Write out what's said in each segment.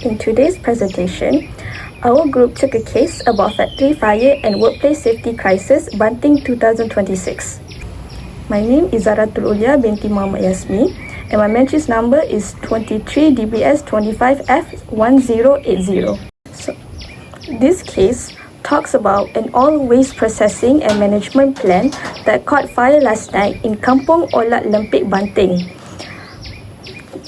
In today's presentation, our group took a case about factory fire and workplace safety crisis, Banting 2026. My name is ZAHRATUL binti Muhammad YASMI, and my matrix number is 23 DBS 25F1080. So, this case talks about an all waste processing and management plan that caught fire last night in Kampung Olat Lempik, Banting.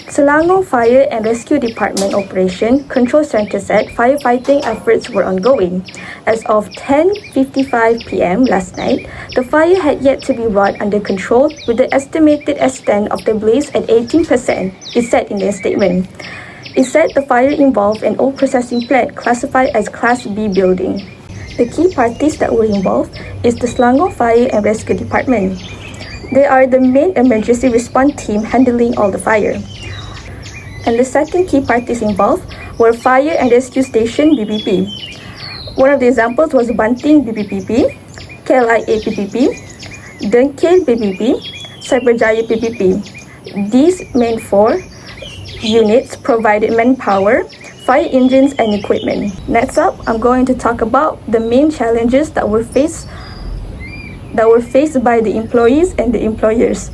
Selangor Fire and Rescue Department Operation Control Center said firefighting efforts were ongoing. As of 10:55 p.m. last night, the fire had yet to be brought under control, with the estimated extent of the blaze at 18%, it said in their statement. It said the fire involved an old processing plant classified as Class B building. The key parties that were involved is the Selangor Fire and Rescue Department. They are the main emergency response team handling all the fire. And the second key parties involved were Fire and Rescue Station BPP. One of the examples was Banting BPP, KLIA BPP, Dengkil BPP, Cyberjaya BPP. These main four units provided manpower, fire engines and equipment. Next up, I'm going to talk about the main challenges that were faced by the employees and the employers.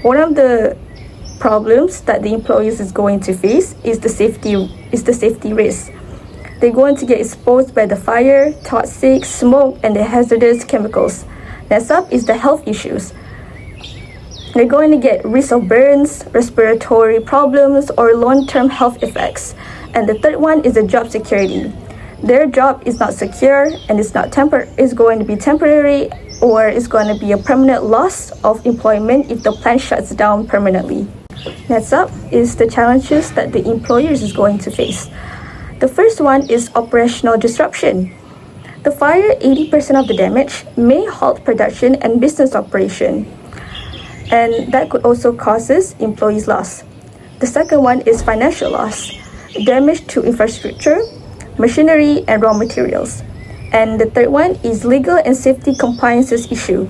One of the problems that the employees is going to face is the safety risk. They're going to get exposed by the fire, toxic, smoke, and the hazardous chemicals. Next up is the health issues. They're going to get risk of burns, respiratory problems, or long-term health effects. And the third one is the job security. Their job is not secure and it's going to be temporary, or it's going to be a permanent loss of employment if the plant shuts down permanently. Next up is the challenges that the employers is going to face. The first one is operational disruption. The fire, 80% of the damage may halt production and business operation, and that could also causes employees loss. The second one is financial loss, damage to infrastructure, machinery, and raw materials. And the third one is legal and safety compliances issue.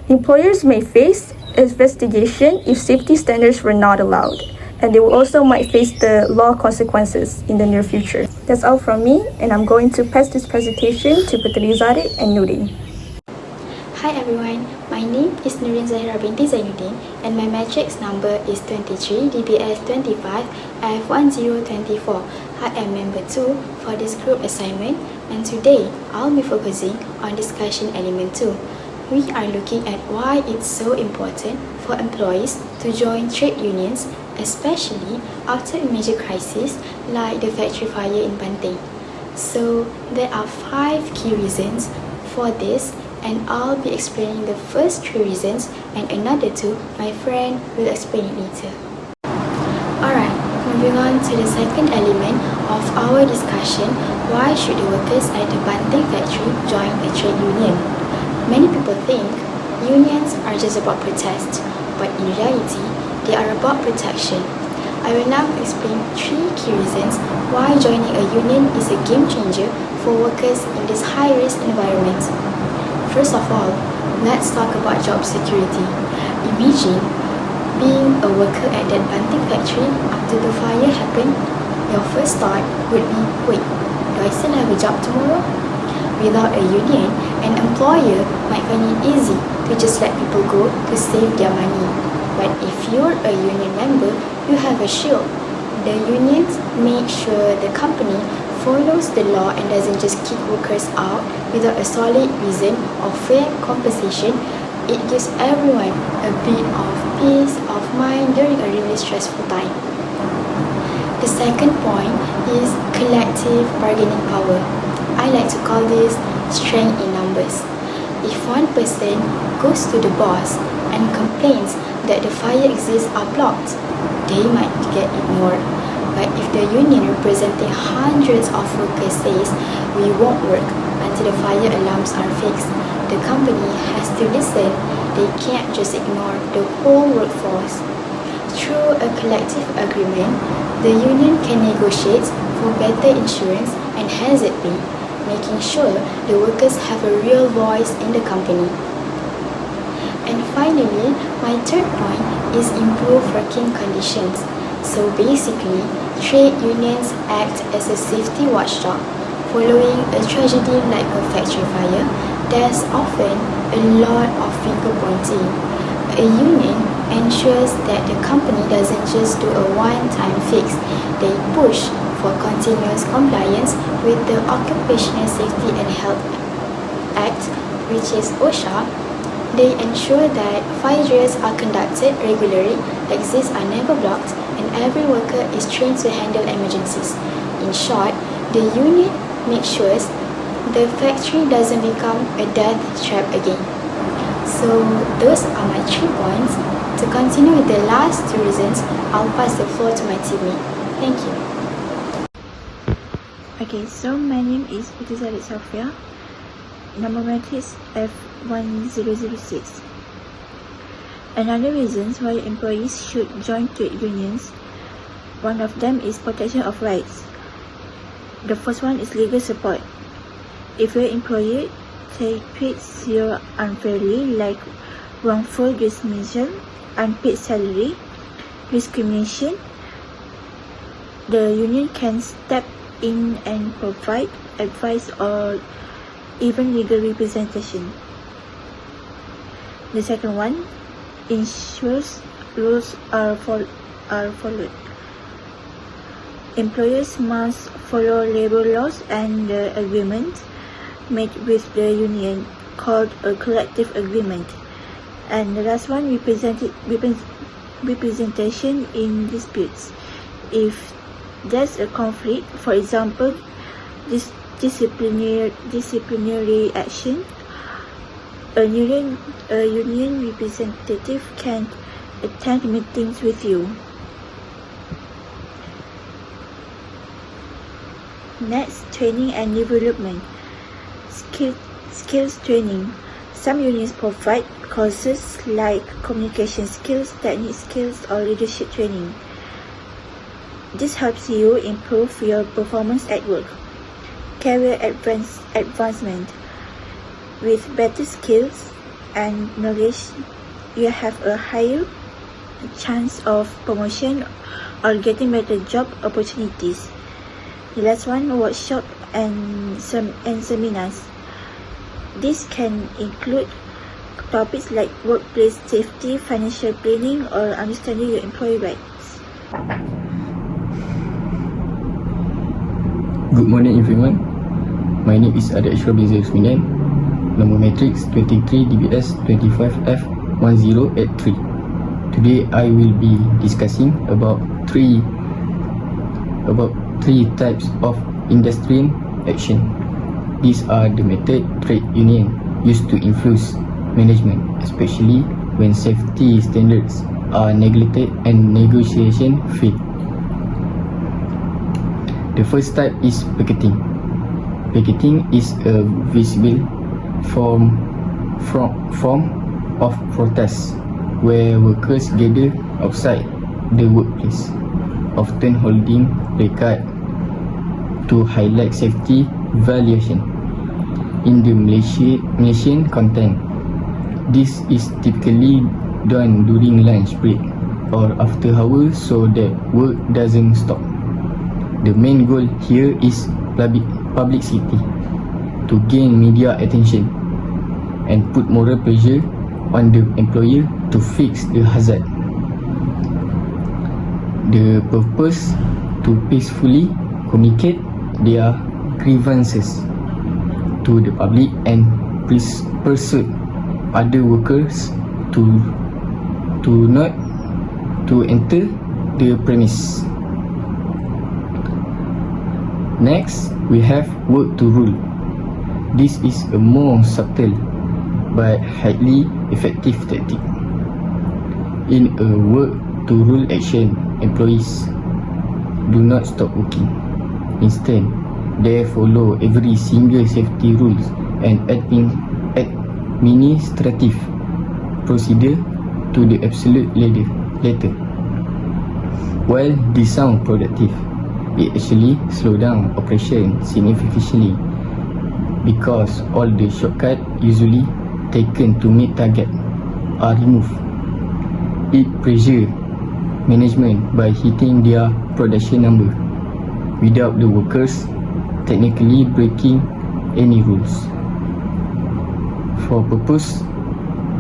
Employers may face investigation if safety standards were not allowed, and they will also might face the law consequences in the near future. That's all from me, and I'm going to pass this presentation to PUTERI ZARITH and NURIN. Hi everyone, my name is NURIN Zahirah binti ZAINUDDin, and my matrix number is 23 DBS 25 F1024. I am member 2 for this group assignment, and today I'll be focusing on discussion element 2. We are looking at why it's so important for employees to join trade unions, especially after a major crisis like the factory fire in Banting. So there are 5 key reasons for this, and I'll be explaining the first 3 reasons, and another 2 my friend will explain it later. Alright, moving on to the second element of our discussion, why should the workers at the Banting factory join a trade union? Many people think unions are just about protest, but in reality, they are about protection. I will now explain 3 key reasons why joining a union is a game changer for workers in this high-risk environment. First of all, let's talk about job security. Imagine being a worker at that Banting factory after the fire happened. Your first thought would be, wait, do I still have a job tomorrow? Without a union, an employer might find it easy to just let people go to save their money. But if you're a union member, you have a shield. The unions make sure the company follows the law and doesn't just kick workers out without a solid reason or fair compensation. It gives everyone a bit of peace of mind during a really stressful time. The second point is collective bargaining power. I like to call this strength in numbers. If one person goes to the boss and complains that the fire exits are blocked, they might get ignored. But if the union representing hundreds of workers says we won't work until the fire alarms are fixed, the company has to listen. They can't just ignore the whole workforce. Through a collective agreement, the union can negotiate for better insurance and hazard pay, making sure the workers have a real voice in the company. And finally, my third point is improve working conditions. So basically, Trade unions act as a safety watchdog. Following a tragedy like a factory fire, there's often a lot of finger pointing. A union ensures that the company doesn't just do a one-time fix. They push for continuous compliance with the Occupational Safety and Health Act, which is OSHA. They ensure that fire drills are conducted regularly, exits are never blocked, and every worker is trained to handle emergencies. In short, the union makes sure the factory doesn't become a death trap again. So those are my 3 points. To continue with the last 2 reasons, I'll pass the floor to my teammate. Thank you. Okay, so my name is PUTERI SAFFIYAH. Number matrix F1006. Another reasons why employees should join trade unions, one of them is protection of rights. The first one is legal support. If your employer treats you unfairly, like wrongful dismissal, unpaid salary, discrimination, the union can step in and provide advice or even legal representation. The second one ensures rules are followed. Employers must follow labor laws and the agreement made with the union called a collective agreement. And the last one, representation in disputes. If there's a conflict, for example, disciplinary action, a union representative can attend meetings with you. Next, training and development. Skills training. Some unions provide courses like communication skills, technical skills, or leadership training. This helps you improve your performance at work. Career advancement. With better skills and knowledge, you have a higher chance of promotion or getting better job opportunities. The last one, workshop and seminars. This can include topics like workplace safety, financial planning, or understanding your employee rights. Good morning everyone. My name is ASHRAFF ZAIROSMINAN. Number matrix 23 DBS 25F1083. Today I will be discussing about three types of industrial action. These are the method trade union used to influence management, especially when safety standards are neglected and negotiation fail. The first type is picketing. Picketing is a visible form of protest where workers gather outside the workplace, often holding placards to highlight safety violation. In the Malaysian context, this is typically done during lunch break or after hours so that work doesn't stop. The main goal here is publicity, to gain media attention and put moral pressure on the employer to fix the hazard. The purpose to peacefully communicate their grievances to the public and persuade other workers to not to enter the premise. Next, we have work to rule. This is a more subtle but highly effective tactic. In a work to rule action, employees do not stop working. Instead, they follow every single safety rules and administrative procedure to the absolute letter. While this sounds productive, it actually slows down operation significantly because all the shortcuts usually taken to meet target are removed. It pressures management by hitting their production number without the workers technically breaking any rules, for purpose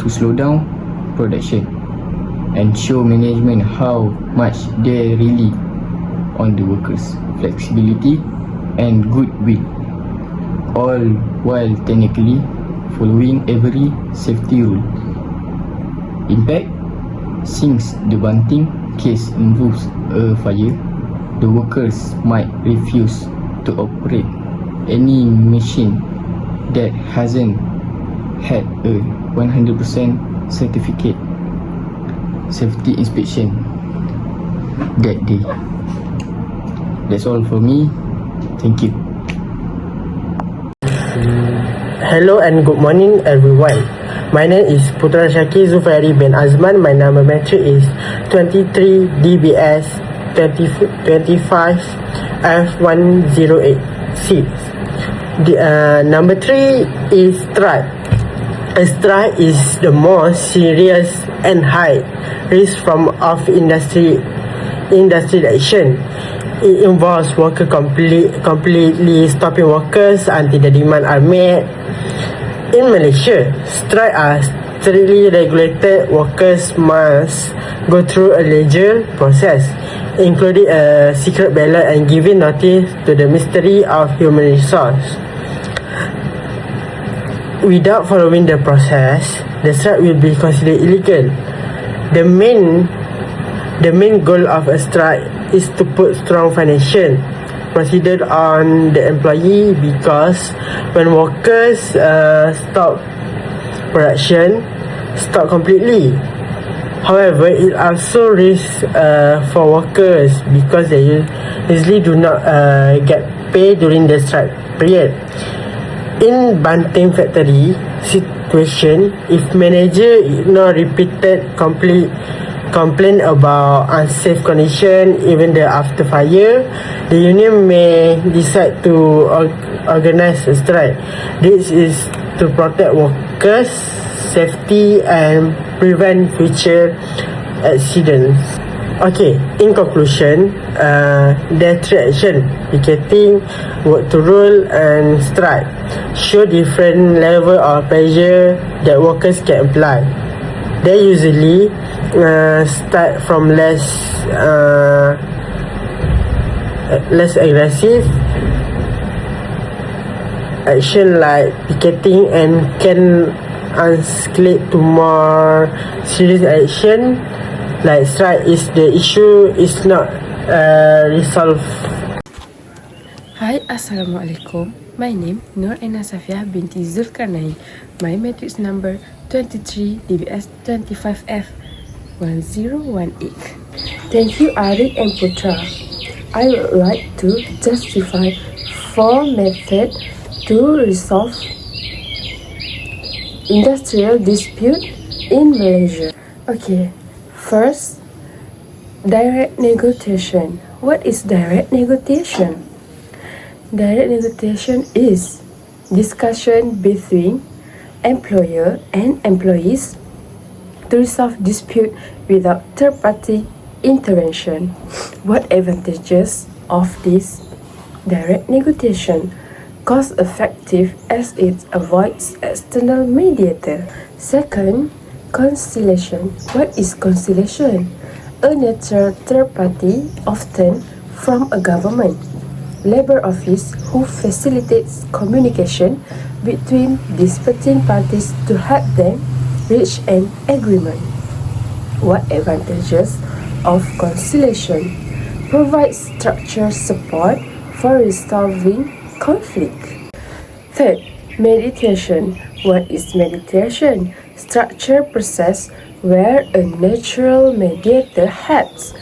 to slow down production and show management how much they really on the workers' flexibility and goodwill, all while technically following every safety rule. In fact, since the bunting case involves a fire, the workers might refuse to operate any machine that hasn't had a 100% certificate safety inspection that day. That's all for me. Thank you. Hello and good morning everyone. My name is Putera Syakir ZUFAYRI bin AZMAN. My number matric is 23 DBS 2025 F108C. Number 3 is strike. A strike is the most serious and high risk form of industry action. It involves worker completely stopping workers until the demand are met. In Malaysia, strike are strictly regulated. Workers must go through a legal process, including a secret ballot and giving notice to the Ministry of Human Resources. Without following the process, the strike will be considered illegal. The main goal of a strike is to put strong financial procedure on the employee, because when workers stop production, stop completely. However, it also risks for workers because they usually do not get paid during the strike period. In bunting factory situation, if manager ignore repeated complain about unsafe condition even after fire, the union may decide to organize a strike. This is to protect workers' safety and prevent future accidents. Okay, in conclusion, there are three actions: picketing, work to rule, and strike. Show different level of pressure that workers can apply. They usually start from less aggressive action like picketing, and can escalate to more serious action like strike if the issue is not resolved. Hi, Assalamualaikum. My name NURIN SAFFIYAH binti ZULKARNAIN. My matrix number 23 DBS 25F 1018. Thank you, ARIQ and PUTERA. I would like to justify 4 methods to resolve industrial dispute in Malaysia. Okay, first, direct negotiation. What is direct negotiation? Direct negotiation is discussion between employer and employees to resolve dispute without third-party intervention. What advantages of this direct negotiation? Cost-effective as it avoids external mediator. Second, conciliation. What is conciliation? A neutral third party, often from a government, labor office, who facilitates communication between disputing parties to help them reach an agreement. What advantages of conciliation? Provides structured support for resolving conflict. Third, mediation. What is mediation? Structured process where a natural mediator helps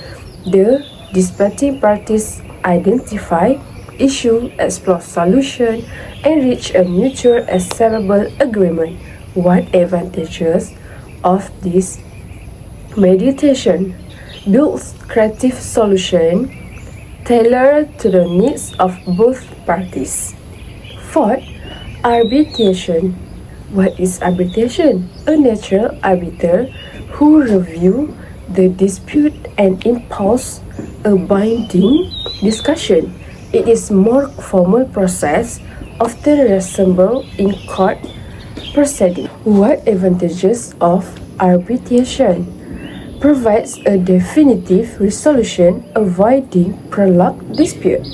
the disputing parties identify issue, explore solution, and reach a mutual acceptable agreement. What advantages of this mediation? Builds creative solution tailored to the needs of both parties. Fourth, arbitration. What is arbitration? A neutral arbiter who review the dispute and impose a binding discussion. It is more formal process, often resemble in court proceeding. What advantages of arbitration? Provides a definitive resolution, avoiding prolonged dispute.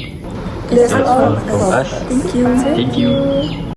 That's all From us. Thank you. Thank you.